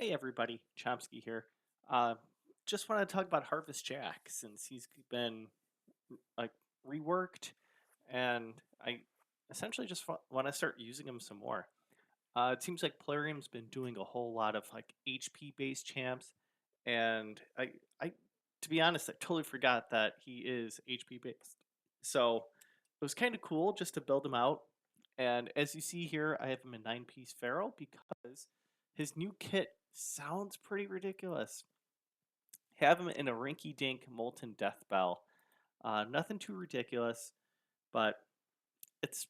Hey everybody, Chomsky here. Uh, just want to talk about Harvest Jack since he's been like reworked, and I essentially just want to start using him some more. It seems like Plarium's been doing a whole lot of like HP based champs, and I, to be honest, I totally forgot that he is HP based. So it was kind of cool just to build him out. And as you see here, I have him in 9-piece Feral because his new kit sounds pretty ridiculous. Have him in a rinky dink molten deathbell. Nothing too ridiculous, but it's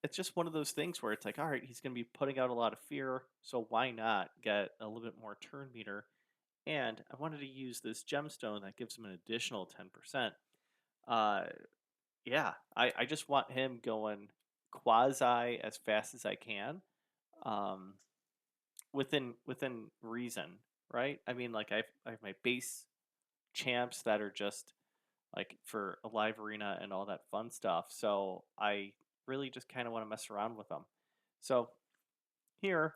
it's just one of those things where it's like, all right, he's going to be putting out a lot of fear, so why not get a little bit more turn meter? And I wanted to use this gemstone that gives him an additional 10%. Uh, yeah, I just want him going quasi as fast as I can, um, within reason, right? I mean, like I have my base champs that are just like for a live arena and all that fun stuff. So I really just kind of want to mess around with them. So here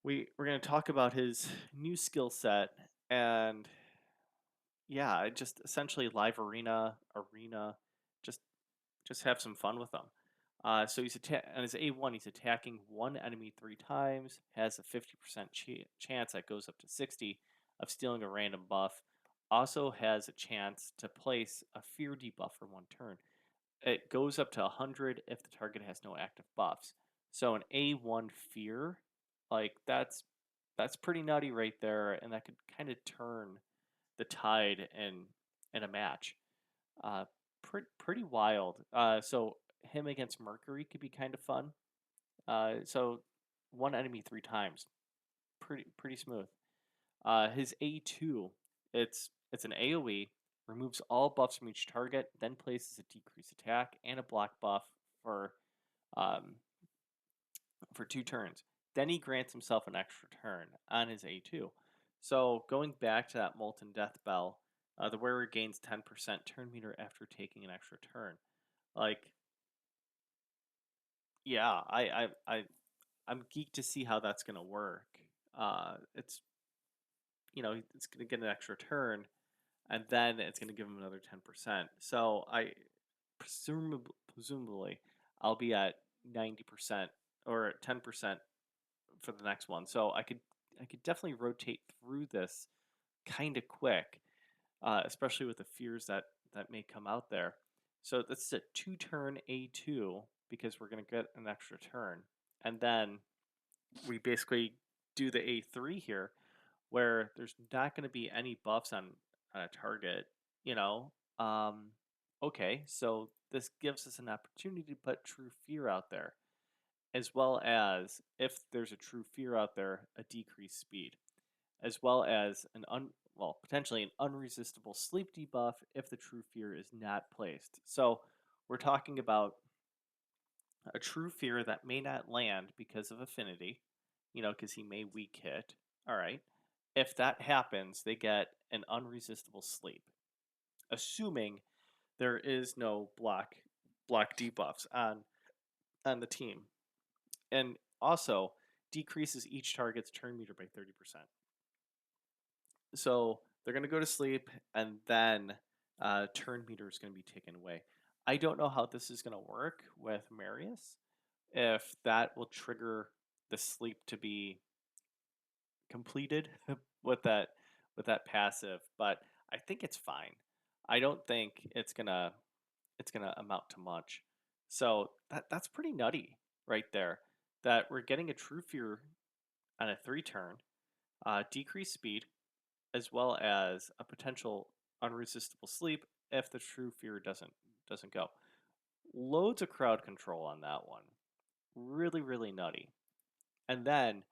we're going to talk about his new skill set, and yeah, just essentially live arena, just have some fun with them. So he's on his A1. He's attacking one enemy 3 times. Has a 50% chance that goes up to 60 of stealing a random buff. Also has a chance to place a fear debuff for 1 turn. It goes up to 100 if the target has no active buffs. So an A1 fear, like that's pretty nutty right there, and that could kind of turn the tide in a match. Uh, pretty wild. So him against Mercury could be kind of fun. So one enemy 3 times, pretty smooth. His A2, it's an AOE, removes all buffs from each target, then places a decreased attack and a block buff for um, 2 turns. Then he grants himself an extra turn on his A2. So going back to that Molten Death Bell, the wearer gains 10% turn meter after taking an extra turn. Like, yeah, I'm geeked to see how that's gonna work. It's it's gonna get an extra turn, and then it's gonna give him another 10%. So I presumably I'll be at 90% or 10% for the next one. So I could definitely rotate through this kind of quick, especially with the fears that may come out there. So that's a 2 turn A2 because we're gonna get an extra turn, and then we basically do the A3 here, where there's not going to be any buffs on a target. You know, um, okay, so this gives us an opportunity to put True Fear out there, as well as if there's a True Fear out there, a decreased speed, as well as potentially an unresistible sleep debuff if the True Fear is not placed. So we're talking about a True Fear that may not land because of affinity, because he may weak hit. All right. If that happens, they get an unresistible sleep, assuming there is no block debuffs on the team, and also decreases each target's turn meter by 30%. So they're gonna go to sleep, and then turn meter is gonna be taken away. I don't know how this is gonna work with Marius, if that will trigger the sleep to be completed with that passive, but I think it's fine. I don't think it's gonna amount to much. So that's pretty nutty right there. That we're getting a true fear on a 3 turn, decreased speed, as well as a potential unresistible sleep if the true fear doesn't go. Loads of crowd control on that one. Really nutty. And then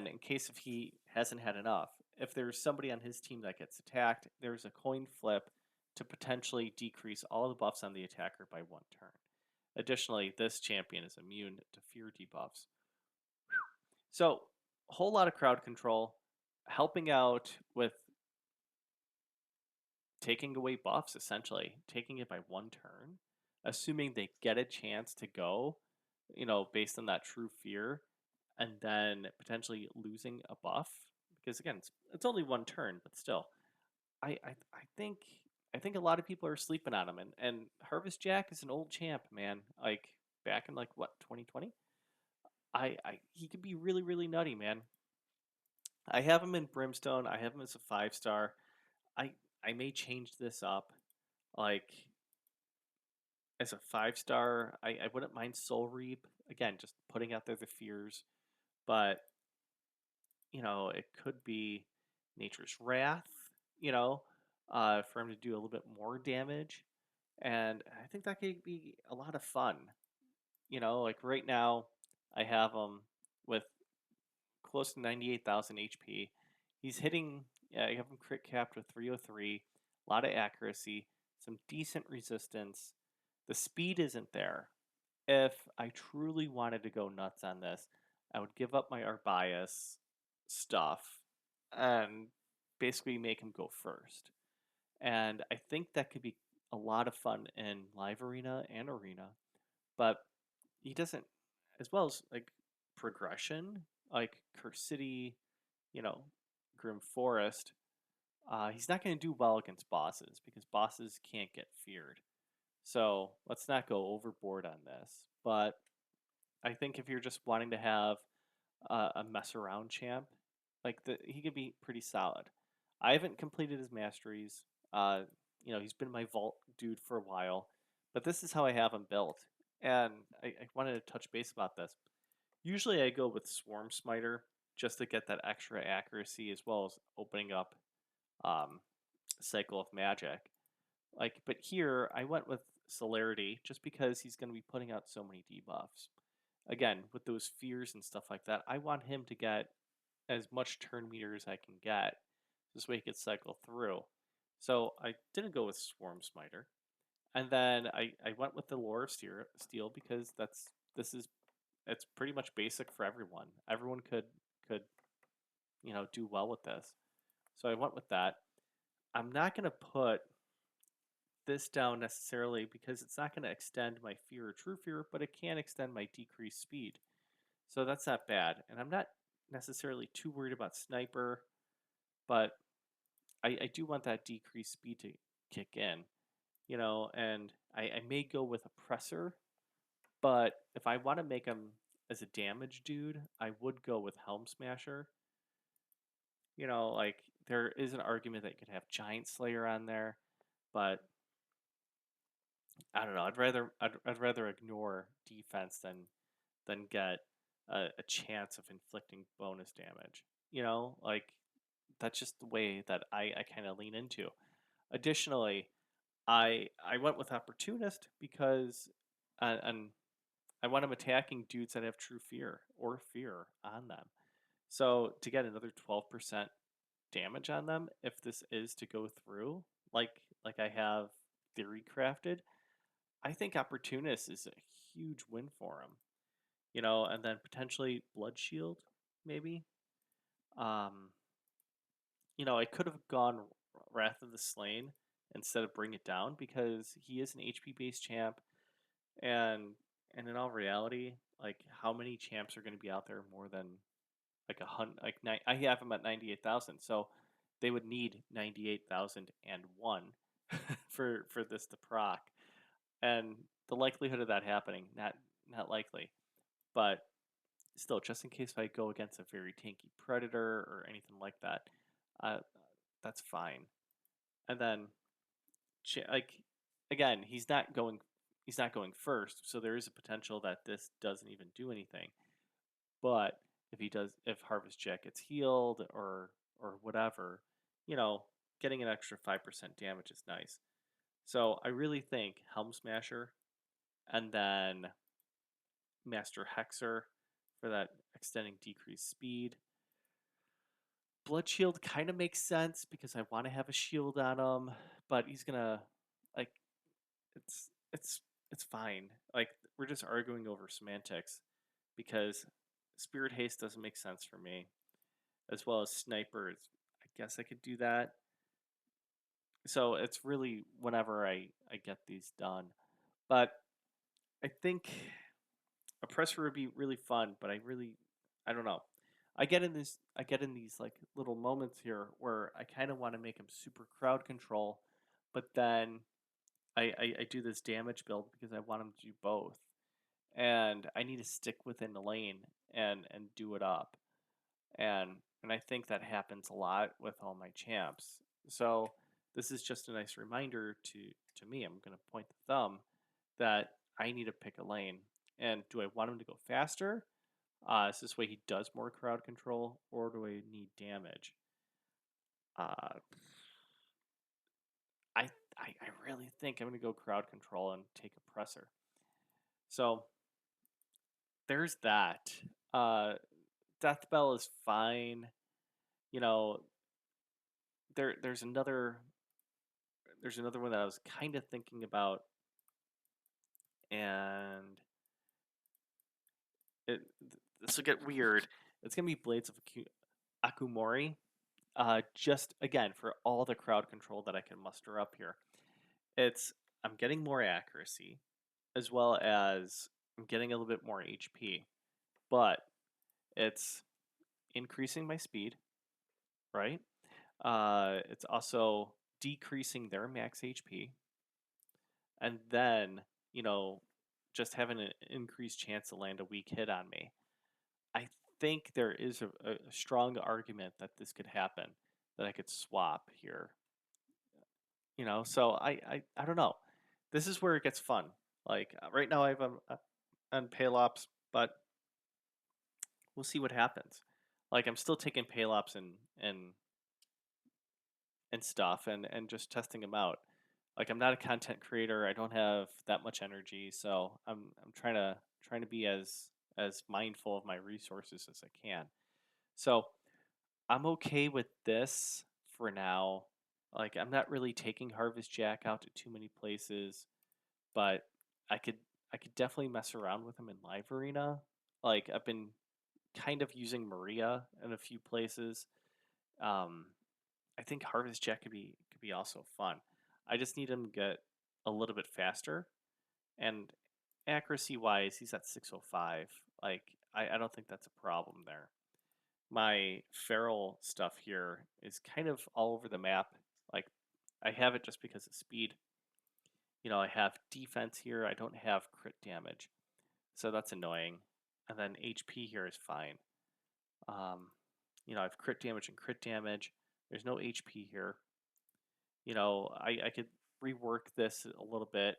in case if he hasn't had enough, if there's somebody on his team that gets attacked, there's a coin flip to potentially decrease all the buffs on the attacker by 1 turn. Additionally, this champion is immune to fear debuffs. So, a whole lot of crowd control, helping out with taking away buffs, essentially, taking it by 1 turn, assuming they get a chance to go, based on that true fear, and then potentially losing a buff because again, it's only one turn, but still, I think I think a lot of people are sleeping on him, and Harvest Jack is an old champ, man. Like back in like what 2020, I he could be really nutty, man. I have him in Brimstone. I have him as a 5 star. I I may change this up, like as a 5 star. I wouldn't mind Soul Reap again, just putting out there the fears, but it could be Nature's Wrath, you know, for him to do a little bit more damage. And I think that could be a lot of fun. Like right now, I have him with close to 98,000 HP. He's hitting, yeah, I have him crit capped with 303, a lot of accuracy, some decent resistance. The speed isn't there. If I truly wanted to go nuts on this, I would give up my Arbias stuff and basically make him go first. And I think that could be a lot of fun in live arena and arena. But he doesn't, as well as like progression, like Curse City, you know, Grim Forest. He's not going to do well against bosses because bosses can't get feared. So let's not go overboard on this. But I think if you're just wanting to have a mess around champ, he could be pretty solid. I haven't completed his masteries. He's been my vault dude for a while, but this is how I have him built. And I wanted to touch base about this. Usually I go with Swarm Smiter just to get that extra accuracy as well as opening up um, Cycle of Magic. But here I went with Celerity just because he's going to be putting out so many debuffs. Again, with those fears and stuff like that, I want him to get as much turn meter as I can get. This way he could cycle through. So I didn't go with Swarm Smiter. And then I went with the Lore of Steel because it's pretty much basic for everyone. Everyone could do well with this. So I went with that. I'm not gonna put this down necessarily because it's not going to extend my fear or true fear, but it can extend my decreased speed. So that's not bad. And I'm not necessarily too worried about sniper, but I do want that decreased speed to kick in, and I may go with oppressor, but if I want to make him as a damage dude, I would go with Helm Smasher. Like there is an argument that you could have Giant Slayer on there, but I don't know. I'd rather ignore defense than get a chance of inflicting bonus damage. Like that's just the way that I kind of lean into. Additionally, I went with opportunist because and I want him attacking dudes that have true fear or fear on them. So to get another 12% damage on them, if this is to go through, like I have theory crafted, I think Opportunist is a huge win for him, and then potentially Blood Shield, maybe. Um, I could have gone Wrath of the Slain instead of Bring It Down because he is an HP based champ, and in all reality, like how many champs are going to be out there more than like a hundred? I have him at 98,000, so they would need 98,001 for this to proc. And the likelihood of that happening, not likely. But still, just in case I go against a very tanky predator or anything like that, uh, that's fine. And then, like again, he's not going first, so there is a potential that this doesn't even do anything. But if Harvest Jack gets healed or whatever, you know, getting an extra 5% damage is nice. So I really think Helm Smasher and then Master Hexer for that extending decreased speed. Blood Shield kind of makes sense because I want to have a shield on him, but he's gonna like it's it's it's fine. Like we're just arguing over semantics because Spirit Haste doesn't make sense for me, as well as Sniper. I guess I could do that. So it's really whenever I get these done, but I think Oppressor would be really fun, but I don't know. I get in these like little moments here where I kind of want to make him super crowd control, but then I do this damage build because I want him to do both, and I need to stick within the lane and do it up, and and I think that happens a lot with all my champs. So this is just a nice reminder to me. I'm gonna point the thumb that I need to pick a lane, and do I want him to go faster? Is this way he does more crowd control, or do I need damage? Uh, I, I really think I'm gonna go crowd control and take oppressor. So there's that. Uh, deathbell is fine. You know, there there's another one that I was kind of thinking about, and it this will get weird. It's gonna be Blades of Akumori. Just again for all the crowd control that I can muster up here. It's I'm getting more accuracy, as well as I'm getting a little bit more HP, but it's increasing my speed, right? It's also decreasing their max HP, and then you know, just having an increased chance to land a weak hit on me. I think there is a strong argument that this could happen, that I could swap here. So I don't know. This is where it gets fun. Like right now, I have on Palops, but we'll see what happens. Like I'm still taking Palops and stuff, and just testing them out. Like I'm not a content creator. I don't have that much energy, so I'm trying to be as mindful of my resources as I can. So I'm okay with this for now. Like I'm not really taking Harvest Jack out to too many places, but I could I could definitely mess around with him in live arena. Like I've been kind of using Maria in a few places. Um, I think Harvest Jack could be also fun. I just need him to get a little bit faster, and accuracy wise, he's at 605. Like I don't think that's a problem there. My feral stuff here is kind of all over the map. Like I have it just because of speed. I have defense here. I don't have crit damage, so that's annoying. And then HP here is fine. Um, I have crit damage and crit damage. There's no HP here. I could rework this a little bit,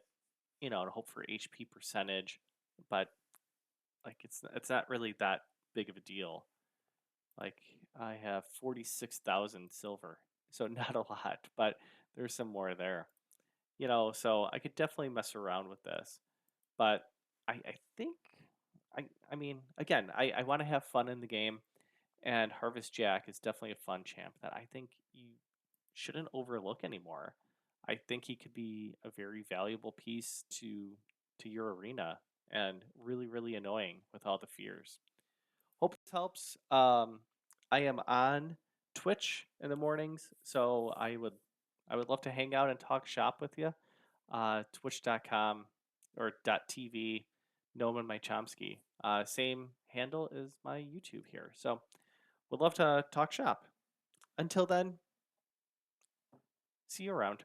and hope for HP percentage, but like it's not really that big of a deal. Like I have 46,000 silver, so not a lot, but there's some more there. So I could definitely mess around with this, but I think I mean again I want to have fun in the game, and Harvest Jack is definitely a fun champ that I think you shouldn't overlook anymore. I think he could be a very valuable piece to your arena, and really really annoying with all the fears. Hope this helps. I am on Twitch in the mornings, so I would love to hang out and talk shop with you. Twitch.com or .tv, Noman My Chomsky. Same handle as my YouTube here. So would love to talk shop. Until then, see you around.